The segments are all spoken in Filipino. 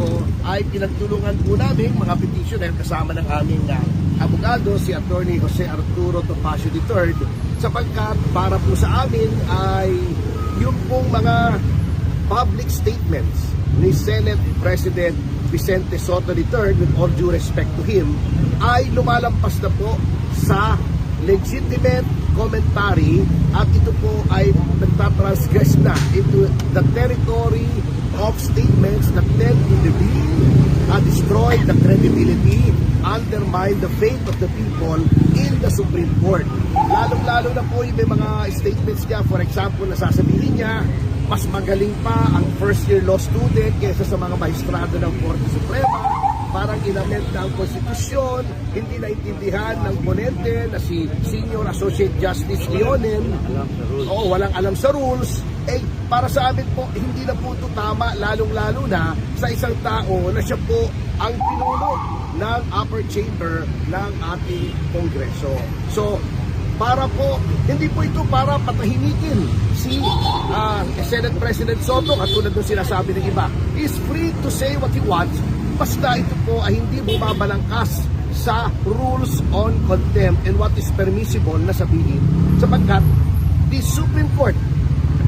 ito ay pinagtulungan po namin mga petitioner kasama ng aming abogado, si Attorney Jose Arturo Topacio III, sapagkat para po sa amin ay yung pong mga public statements ni Senate President Vicente Sotto III, with all due respect to him, ay lumalampas na po sa legitimate commentary at ito po ay nagtatransgress na into the territory of statements that tend to destroy the credibility, undermine the faith of the people in the Supreme Court. Lalong-lalo na po yung may mga statements niya, for example, nasasabihin niya mas magaling pa ang first year law student kaysa sa mga maestrado ng Korte Suprema. Parang inamend na ang konstitusyon, hindi naintindihan ng ponente na si Senior Associate Justice Leonen. Walang alam sa rules. Para sa amin po, hindi na po ito tama, lalong-lalo na sa isang tao na siya po ang pinuno ng upper chamber ng ating Kongreso. So, para po, hindi po ito para patahimikin si Senate President Sotto, katulad ng sinasabi ng iba. He's free to say what he wants, basta ito po ay hindi bumabalangkas sa rules on contempt and what is permissible na sabihin. Sapagkat the Supreme Court,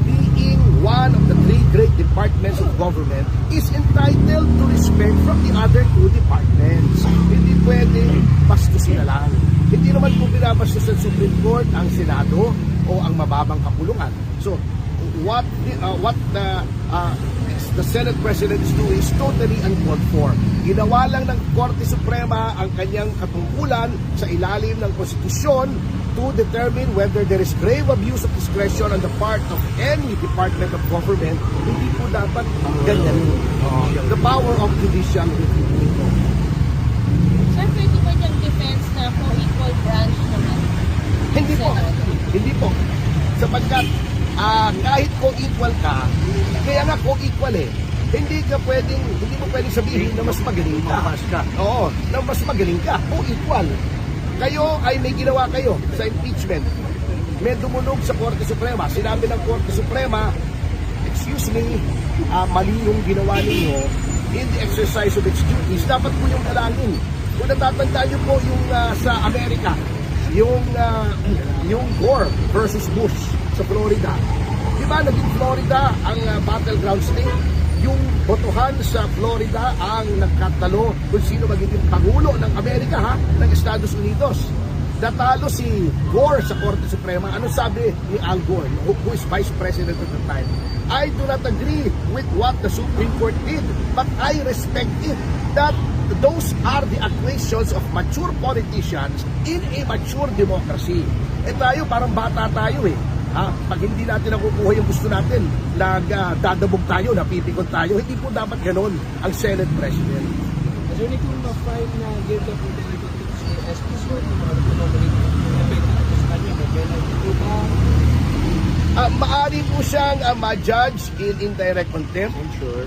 being one of the three great departments of government, is entitled to respect from the other two departments. Hindi pwede bastusin na lang. Hindi naman po binabastos ng Supreme Court ang Senado o ang mababang kapulungan. So, what the Senate President is doing is totally uncalled for. Ginawa lang ng Korte Suprema ang kanyang katungkulan sa ilalim ng konstitusyon to determine whether there is grave abuse of discretion on the part of any department of government. Hindi po dapat ganyan. The power of judicial review. Sir, pwede ba niyang defense na co-equal branch naman? Hindi po. Hindi po. Sapagkat kahit co-equal ka, kaya nga co-equal hindi mo pwedeng sabihin na mas magaling ka. Oo, na mas magaling ka. Co-equal. Kayo ay may ginawa kayo sa impeachment. May dumunog sa Korte Suprema. Sinabi ng Korte Suprema, excuse me, mali yung ginawa ninyo in the exercise of its duties. Dapat po yung dalangin. Kung natatandaan nyo po yung sa Amerika, yung Gore versus Bush sa Florida. Di ba naging Florida ang battleground state? Yung botohan sa Florida ang nagkatalo kung sino magiging Pangulo ng Amerika, ng Estados Unidos. Natalo si Gore sa Korte Suprema. Ano sabi ni Al Gore, who is Vice President at the time? I do not agree with what the Supreme Court did, but I respect it. That those are the actuations of mature politicians in a mature democracy. Tayo, parang bata tayo pag hindi natin nakukuha yung gusto natin, dadabog tayo, napipikon tayo. Hindi po dapat ganon ang Senate President. So, hindi kung ma-file na guilty of illegal si SP Sotto, maari po siyang ma-judge in indirect contempt. Sure.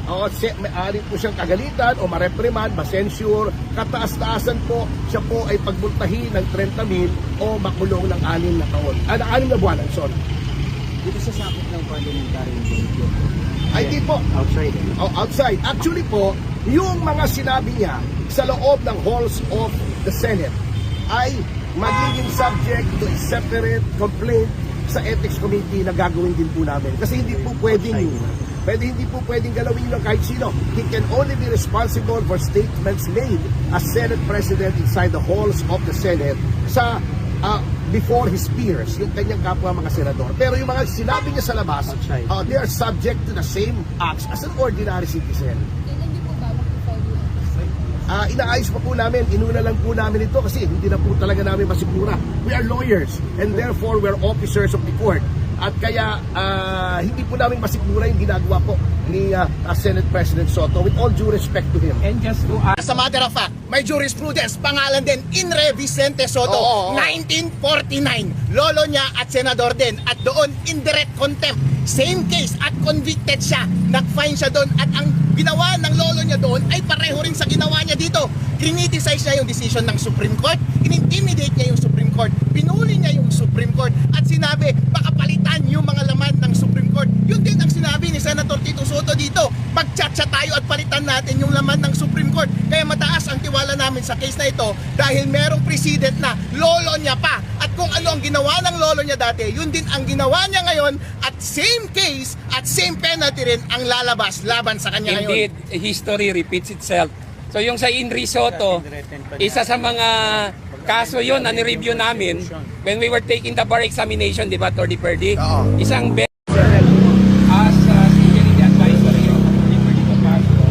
Maari po siyang kagalitan o ma-reprimand, ma-censure. Kataas-taasan po, siya po ay pagbultahin ng 30,000 o makulong ng 6 na taon. 6 na buwan, sorry. Dito sa sakot ng parliamentary video. Ay di po. Outside. Outside. Actually po, yung mga sinabi niya sa loob ng halls of the Senate ay magiging subject to a separate complaint sa Ethics Committee na gagawin din po namin. Kasi hindi po pwedeng galawin ng kahit sino. He can only be responsible for statements made as Senate President inside the halls of the Senate before his peers, yung kanyang kapwa mga senador. Pero yung mga sinabi niya sa labas, they are subject to the same acts as an ordinary citizen. Hindi po ba mag-follow? Inaayos pa po namin, inuna lang po namin ito kasi hindi na po talaga namin masigura. We are lawyers and therefore we are officers of the court. At kaya hindi po namin masigura yung ginagawa po ni Senate President Sotto, with all due respect to him. And just to As a matter of fact, may jurisprudence, pangalan din, Inre Vicente Sotto, 1949. Lolo niya at senador din. At doon, indirect contempt. Same case at convicted siya. Nag-fine siya doon. At ang ginawa ng lolo niya doon ay pareho rin sa ginawa niya dito. Criticize niya yung decision ng Supreme Court. In-intimidate niya yung Supreme Court. Pinuli niya yung Supreme Court. At sinabi, baka palitan yung mga laman ng Supreme Court. Yun din ang sinabi ni Senator Tito Soto dito. Mag-chat-chat tayo at palitan natin yung laman ng Supreme Court. Kaya mataas ang tiwala namin sa case na ito dahil merong precedent na lolo niya pa. At kung ano ang ginawa ng lolo niya dati, yun din ang ginawa niya ngayon at same case at same penalty rin ang lalabas laban sa kanya Indeed, ngayon. history repeats itself. So yung sa Inri Soto, isa sa mga kaso yon na ni-review namin when we were taking the bar examination, di ba, Attorney Perdi? Oo. Isang as security advisory of Attorney Perdi Papacio,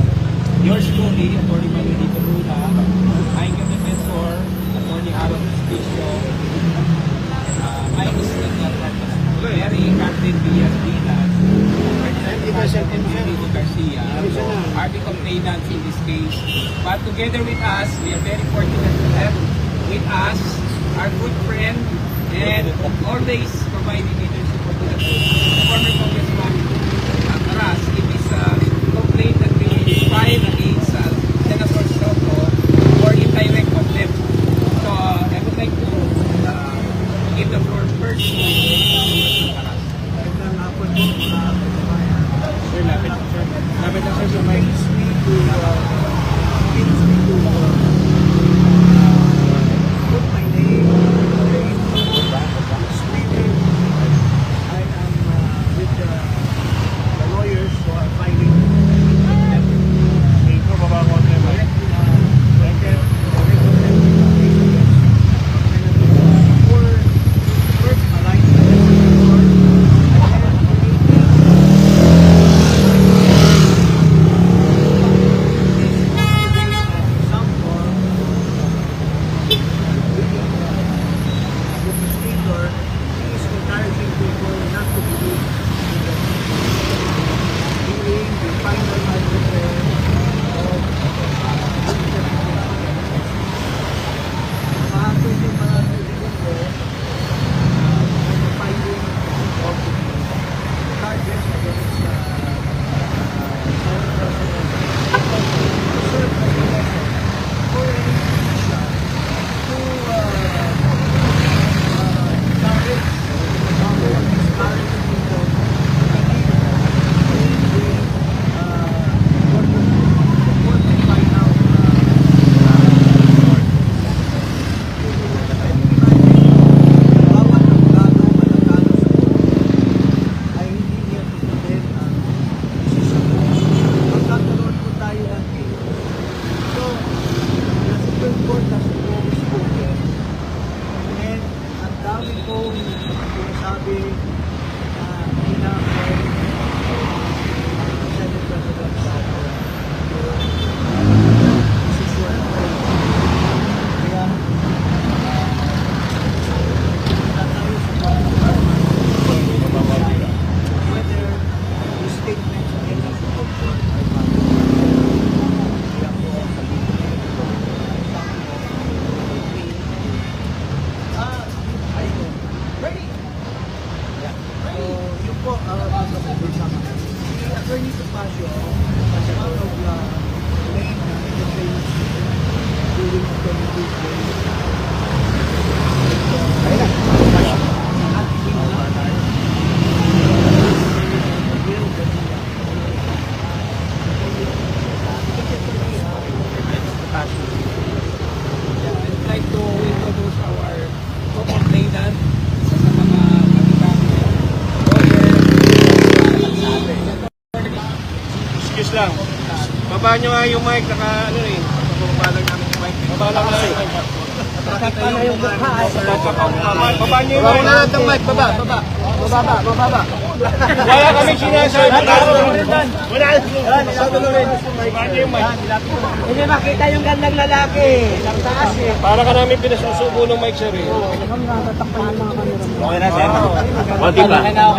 yours truly, Attorney Manuelito Luna, aking defensor, Attorney Aaron Justicio, my Mary Captain Diaz Dinas, Representative Enrico Garcia, are the complainants in this case. But together with us, we are very fortunate to have with us our good friend and always providing leadership for the former Congressman Taras in this complaint that we filed against Senator Soto for indirect contempt. So I would like to give the floor first to Taras. Magandang hapon po, sir, lapit lang sir sa mic. Please me to put my name in Sweden. I am with the lawyers who are filing Attorney Papacio as one of the main defendants during the I'd like to introduce our co-complainant sa mga Excuse lang. Baba nyo nga yung mic, naka ano eh. Baba lang namin yung mic. Baba lang namin yung mic. Paano yung mukha ay Baba nyo yung mic. Baba na ng mic, baba. Wala kami sinasabi. Wala. Sabi nyo rin. Baba nyo yung mic. hindi makita yung gandang lalaki. Ang taas eh. Para ka namin pinasusubo ng mic, sir eh. Natatakpan yung mga kamera. Okay na, sir. Okay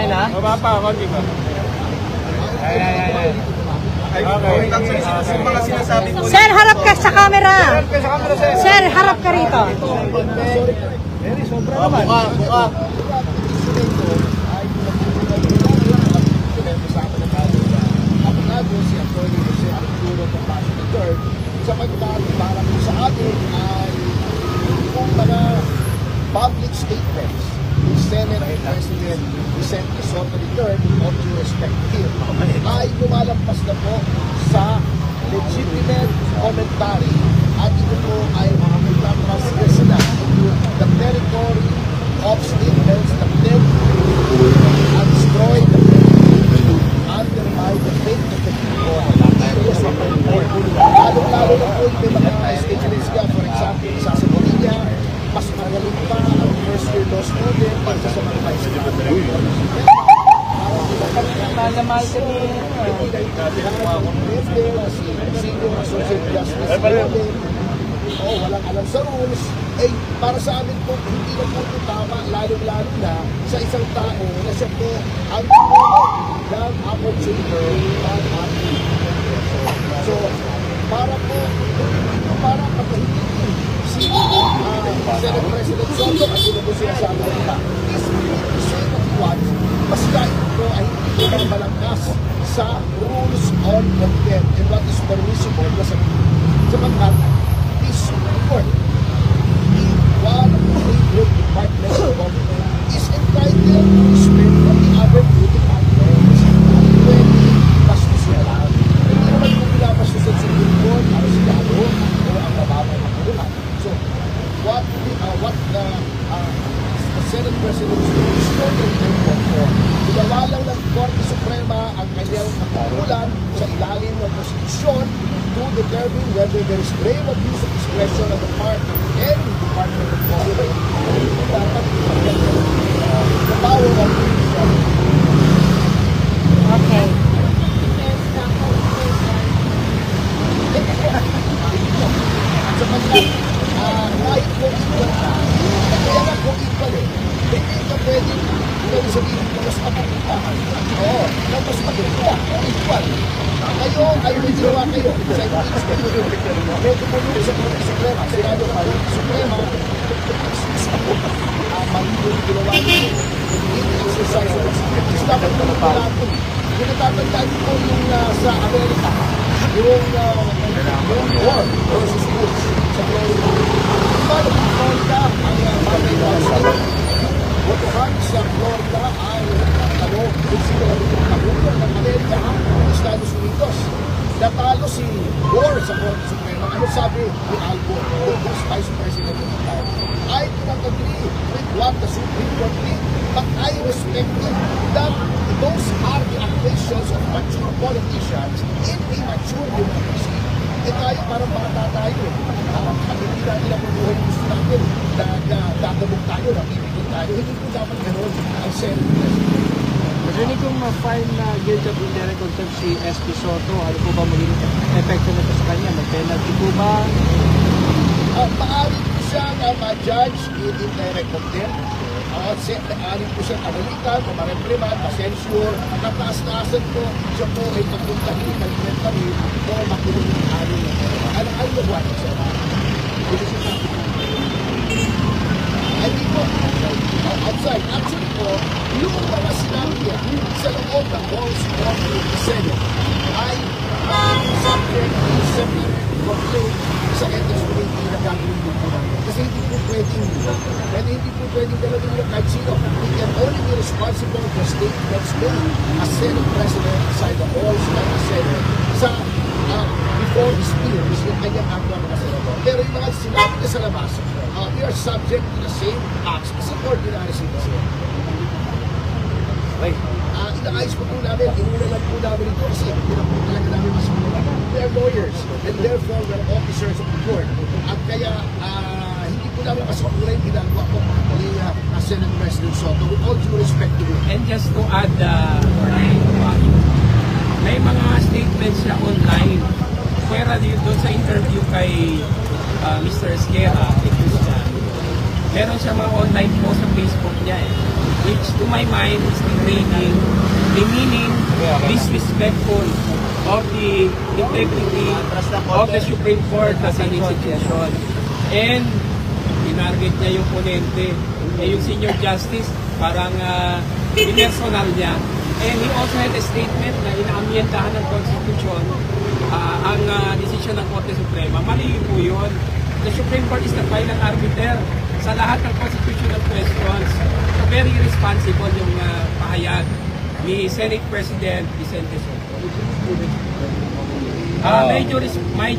na? Baba pa, konti pa. Sir, harap ka sa camera. Sir, harap ka rito. Buka. Abogado si Attorney Jose Arturo Topacio III sapagkat para po sa atin ay yung mga public statements ni Senate President Vicente Soto III of due respect lumalampas na po sa legitimate commentary at ito po ay magtatransfer sila into the territory of statements that tend to destroy the faith, undermine the faith of the people. Lalo-lalo na po yung may mga statements ka, for example, sasabihin niya, mas magaling pa ang first year law student kaysa sa mga vice Mahal kami. senior associate justice namin, walang alam sa rules, para sa amin po, hindi na po ito tama, lalo-lalo na sa isang tao na siya po ang ng Apple Chamber at ating. So, para pagkahitin si Senate President Soto at ito po sinasabi nila, is to say what he wants, mas kahit po ay hindi na malangkas sa rules on contempt and what is permissible na sabihin. Sapagkat, this court, one of the great departments of government, is entitled to spend on the other two departments. Pwede pastusin. Hindi naman kung pinapastusin sa Lingkod, ang Sigado, o ang mababang matulungan. So, what the Senate President is totally thankful for. Ginawa lang ng Korte Suprema ang kanyang katulad sa ilalim ng konstitusyon to determine whether there is grave abuse of discretion on the part of any department of government. Dapat the power of Okay. Defense na po sapagkat kahit kung equal ka, kaya nga kung equal hindi ka pwedeng sabihin na mas mabuti ka. Oo, na mas mabuti ka, equal. Kayo ay may ginawa kayo sa impeachment. Medyo po nung sa Korte Suprema, sa Senado ng Korte Suprema, mali po yung ginawa niyo. Hindi exercise of experience. Dapat ko na pala ito. Yung natatandaan ko yung sa Amerika, yung war versus Bush sa Florida. Diba, Florida, ang bagay na botohan sa Florida ay kung sino ang kabuto ng Amerika ng Estados Unidos. Natalo si Gore sa Korte Suprema. Ano sabi ni Al Gore, the Vice President of the time? I do not agree with what the Supreme Court did, but I respect it that those are the actions of mature politicians in a mature democracy. Tayo parang bata tayo. Hindi natin ang buhay gusto natin na gagabog tayo, nakibigin tayo. Hindi po dapat gano'n ang Senate President. Rinig kong ma-file na guilty of indirect contempt si SP Soto, ano po ba maging epekto nito sa kanya? Mag-penalty po ba? Maaari po siya na ma-judge in indirect contempt. Maaari po siya kamalitan, ma-repriman, ma-censure, nataas-taasan po siya po ay pagpuntahin, kami o makulong ng aling na ano ay nagawa siya? Hindi po outside. Actually po, yung mga sinabi niya sa loob ng halls of the Senate ay subject to separate complaint sa ethics committee na gagawin din po namin. Kasi hindi po pwedeng galawin yung kahit sino. He can only be responsible for statements made as Senate President inside the halls of the Senate sa before his peers yung kanyang akwa mga senador. Pero yung mga sinabi niya sa labas, we are subject to the same acts as an ordinary citizen. Inaayos po namin, inuna lang po namin ito kasi hindi na po talaga namin masimula. We are lawyers and therefore we are officers of the court. At kaya hindi po namin masimula yung ginagawa po ni Senate President Soto with all due respect to him. And just to add, may mga statements siya online. Pwera doon sa interview kay Mr. Esquerra, meron siya mga online post sa Facebook niya which to my mind is demeaning, disrespectful of the integrity of the Supreme Court as an institution. And tinarget niya yung ponente, yung Senior Justice, parang personal niya. And he also had a statement na inaamyentahan ng Constitution ang desisyon ng Korte Suprema. Mali po yun. The Supreme Court is the final arbiter sa lahat ng constitutional questions. So very responsible yung pahayag ni Senate President Vicente Soto. po nito? May